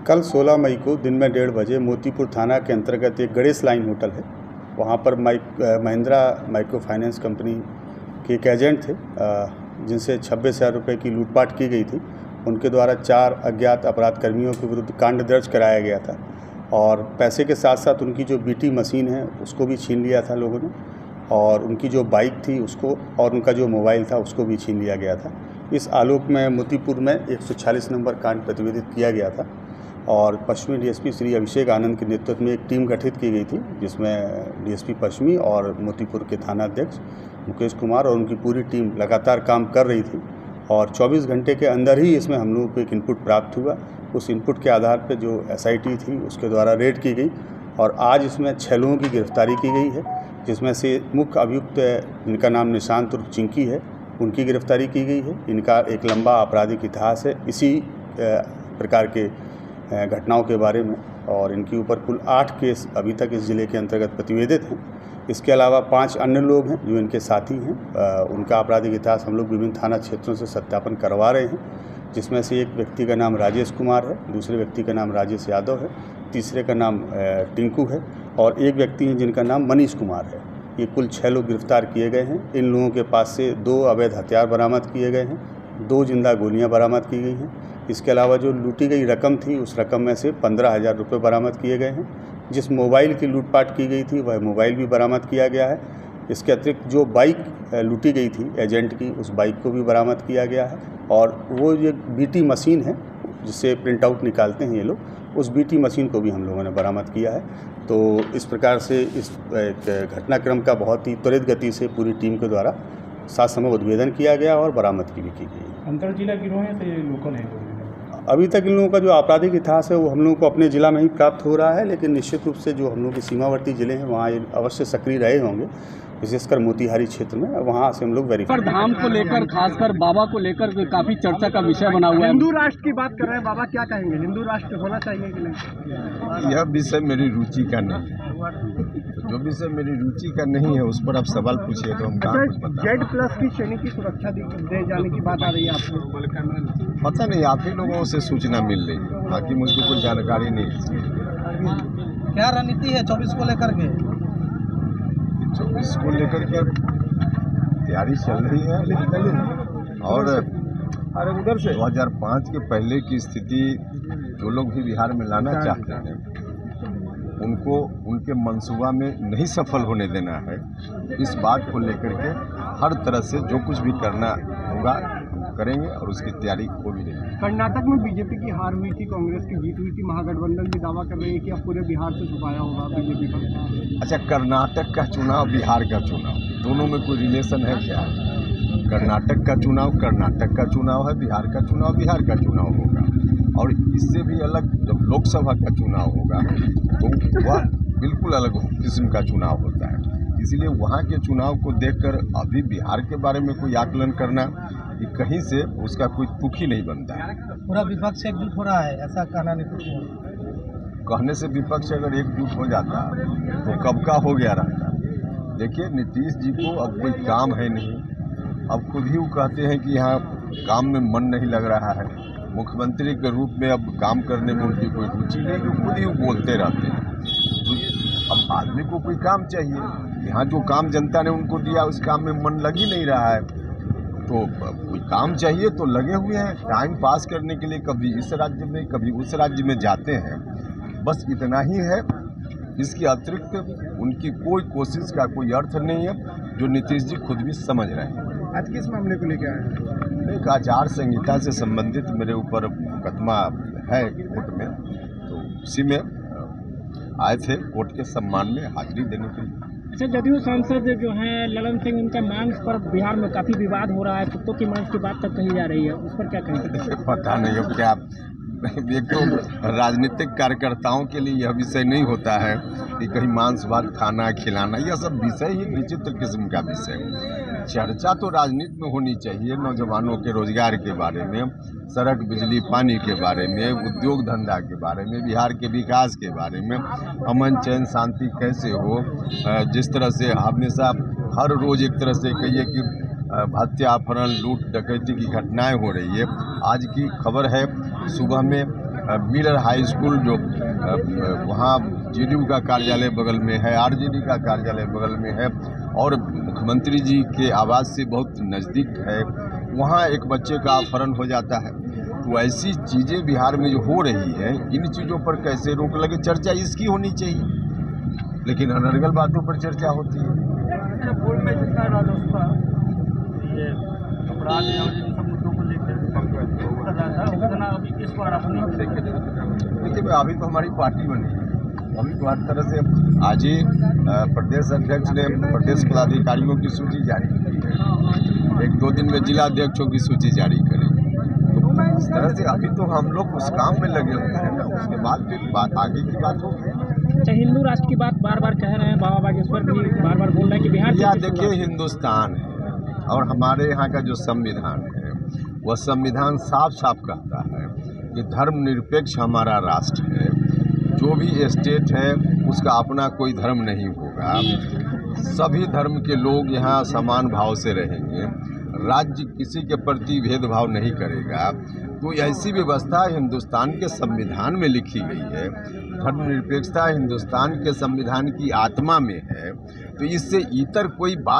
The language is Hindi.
कल 16 मई को दिन में 1:30 बजे मोतीपुर थाना के अंतर्गत एक गणेश लाइन होटल है, वहाँ पर महिंद्रा माइक्रो फाइनेंस कंपनी के एक एजेंट थे जिनसे 26,000 रुपये की लूटपाट की गई थी। उनके द्वारा 4 अज्ञात अपराध कर्मियों के विरुद्ध कांड दर्ज कराया गया था और पैसे के साथ साथ उनकी जो बीटी मशीन है उसको भी छीन लिया था लोगों ने, और उनकी जो बाइक थी उसको और उनका जो मोबाइल था उसको भी छीन लिया गया था। इस आलोक में मोतीपुर में 146 नंबर कांड प्रतिवेदित किया गया था और पश्चिमी डीएसपी श्री अभिषेक आनंद के नेतृत्व में एक टीम गठित की गई थी, जिसमें डीएसपी पश्चिमी और मोतीपुर के थाना अध्यक्ष मुकेश कुमार और उनकी पूरी टीम लगातार काम कर रही थी और 24 घंटे के अंदर ही इसमें हम लोगों को एक इनपुट प्राप्त हुआ। उस इनपुट के आधार पर जो एसआईटी थी उसके द्वारा रेड की गई और आज इसमें 6 लोगों की गिरफ्तारी की गई है, जिसमें से मुख्य अभियुक्त जिनका नाम निशांत उर्फ चिंकी है, उनकी गिरफ्तारी की गई है। इनका एक लंबा आपराधिक इतिहास है इसी प्रकार के घटनाओं के बारे में, और इनके ऊपर कुल 8 केस अभी तक इस ज़िले के अंतर्गत प्रतिवेदित हैं। इसके अलावा 5 अन्य लोग हैं जो इनके साथी हैं। उनका आपराधिक इतिहास हम लोग विभिन्न थाना क्षेत्रों से सत्यापन करवा रहे हैं, जिसमें से एक व्यक्ति का नाम राजेश कुमार है, दूसरे व्यक्ति का नाम राजेश यादव है, तीसरे का नाम टिंकू है और एक व्यक्ति है जिनका नाम मनीष कुमार है। ये कुल 6 लोग गिरफ्तार किए गए हैं। इन लोगों के पास से 2 अवैध हथियार बरामद किए गए हैं, 2 जिंदा गोलियां बरामद की गई हैं। इसके अलावा जो लूटी गई रकम थी उस रकम में से 15,000 रुपये बरामद किए गए हैं। जिस मोबाइल की लूटपाट की गई थी वह मोबाइल भी बरामद किया गया है। इसके अतिरिक्त जो बाइक लूटी गई थी एजेंट की, उस बाइक को भी बरामद किया गया है और वो जो बीटी मशीन है जिससे प्रिंट आउट निकालते हैं ये लोग, उस बीटी मशीन को भी हम लोगों ने बरामद किया है। तो इस प्रकार से इस घटनाक्रम का बहुत ही त्वरित गति से पूरी टीम के द्वारा साथ समय उद्भेदन किया गया और बरामदगी भी की गई। अंतर जिला गिरोह है तो ये लोकल है? अभी तक इन लोगों का जो आपराधिक इतिहास है वो हम लोगों को अपने ज़िला में ही प्राप्त हो रहा है, लेकिन निश्चित रूप से जो हम लोग के सीमावर्ती ज़िले हैं वहाँ ये अवश्य सक्रिय रहे होंगे, विशेषकर मोतिहारी क्षेत्र में। वहाँ से हम लोग वेरीफाई धाम को लेकर, खासकर बाबा को लेकर काफ़ी चर्चा का विषय बना हुआ है। हिंदू राष्ट्र की बात कर रहे हैं बाबा, क्या कहेंगे? हिंदू राष्ट्र होना चाहिए कि नहीं? यह विषय मेरी रुचि का नहीं है। जो विषय मेरी रुचि का नहीं है उस पर आप सवाल पूछिए तो हम कहाँ कुछ बता। Z+ की श्रेणी की सुरक्षा दे जाने की बात आ रही है आपको? पता नहीं, आप ही लोगों से सूचना मिल रही है, बाकी मुझको कोई जानकारी नहीं है। क्या रणनीति है 24 को लेकर के? 24 को लेकर के तैयारी चल रही है और उधर से 2005 के पहले की स्थिति जो लोग भी बिहार में लाना चाहते हैं उनको उनके मंसूबा में नहीं सफल होने देना है। इस बात को लेकर के हर तरह से जो कुछ भी करना होगा करेंगे और उसकी तैयारी हो भी रही है। कर्नाटक में बीजेपी की हार हुई थी, कांग्रेस की जीत हुई थी, महागठबंधन भी दावा कर रही है कि अब पूरे बिहार से छुपाया होगा बीजेपी पर। अच्छा, कर्नाटक का चुनाव, बिहार का चुनाव, दोनों में कोई रिलेशन है क्या? कर्नाटक का चुनाव कर्नाटक का चुनाव है, बिहार का चुनाव बिहार का चुनाव होगा और इससे भी अलग जब लोकसभा का चुनाव होगा तो वह बिल्कुल अलग किस्म का चुनाव होता है। इसीलिए वहाँ के चुनाव को देखकर अभी बिहार के बारे में कोई आकलन करना ये कहीं से उसका कोई तुक ही नहीं बनता है। पूरा विपक्ष एकजुट हो रहा है ऐसा कहना नीतीश कहने से विपक्ष अगर एकजुट हो जाता तो कब का हो गया रहता। देखिए, नीतीश जी को अब कोई काम है नहीं, अब खुद ही वो कहते हैं कि यहाँ काम में मन नहीं लग रहा है। मुख्यमंत्री के रूप में अब काम करने में उनकी कोई रुचि नहीं, जो खुद ही बोलते रहते हैं। तो अब आदमी को कोई काम चाहिए, यहाँ जो काम जनता ने उनको दिया उस काम में मन लग ही नहीं रहा है, तो कोई काम चाहिए तो लगे हुए हैं टाइम पास करने के लिए, कभी इस राज्य में कभी उस राज्य में जाते हैं, बस इतना ही है। इसके अतिरिक्त उनकी कोई कोशिश का कोई अर्थ नहीं है, जो नीतीश जी खुद भी समझ रहे हैं। आज किस मामले को लेकर आए? एक आचार संहिता से संबंधित मेरे ऊपर मुकदमा है कोर्ट में, तो उसी में आए थे कोर्ट के सम्मान में हाजिरी देने के लिए। अच्छा, जदयू सांसद जो हैं ललन सिंह, उनका मांस पर बिहार में काफ़ी विवाद हो रहा है, कुत्तों की मांस की बात तक कही जा रही है, उस पर क्या कहेंगे? पता नहीं हो क्या, एक तो राजनीतिक कार्यकर्ताओं के लिए यह विषय नहीं होता है कि कहीं मांस भात खाना खिलाना, यह सब विषय ही विचित्र किस्म का विषय है। चर्चा तो राजनीति में होनी चाहिए, नौजवानों के रोजगार के बारे में, सड़क बिजली पानी के बारे में, उद्योग धंधा के बारे में, बिहार के विकास के बारे में, अमन चैन शांति कैसे हो। जिस तरह से हमेशा हर रोज़ एक तरह से कहिए कि हत्या अपहरण लूट डकैती की घटनाएं हो रही है। आज की खबर है सुबह में मिलर हाई स्कूल जो वहाँ जेडीयू का कार्यालय बगल में है, आरजेडी का कार्यालय बगल में है और मुख्यमंत्री जी के आवास से बहुत नज़दीक है, वहाँ एक बच्चे का अपहरण हो जाता है। तो ऐसी चीज़ें बिहार में जो हो रही है, इन चीज़ों पर कैसे रोक लगे, चर्चा इसकी होनी चाहिए, लेकिन अनर्गल बातों पर चर्चा होती है। में जितना राजस्व ये अपराध या सब मुद्दों को लेकर इस बार अपनी देखिए, अभी तो हमारी पार्टी बनी है, अभी तो हर तरह से आज ही प्रदेश अध्यक्ष ने प्रदेश पदाधिकारियों की सूची जारी की है, 1-2 दिन में जिला अध्यक्षों की सूची जारी करेंगे। तो इस तरह से अभी तो हम लोग उस काम में लगे हुए हैं ना, उसके बाद फिर बात आगे की बात होगी। अच्छा, हिंदू राष्ट्र की बात बार बार कह रहे हैं, बाबा बागेश्वर भी बार बार बोल रहे हैं कि बिहार या देखिए, हिंदुस्तान है और हमारे यहाँ का जो संविधान है वह संविधान साफ साफ कहता है कि धर्मनिरपेक्ष हमारा राष्ट्र है, जो भी स्टेट है उसका अपना कोई धर्म नहीं होगा, सभी धर्म के लोग यहाँ समान भाव से रहेंगे, राज्य किसी के प्रति भेदभाव नहीं करेगा। तो ऐसी व्यवस्था हिंदुस्तान के संविधान में लिखी गई है, धर्मनिरपेक्षता हिंदुस्तान के संविधान की आत्मा में है, तो इससे इतर कोई बात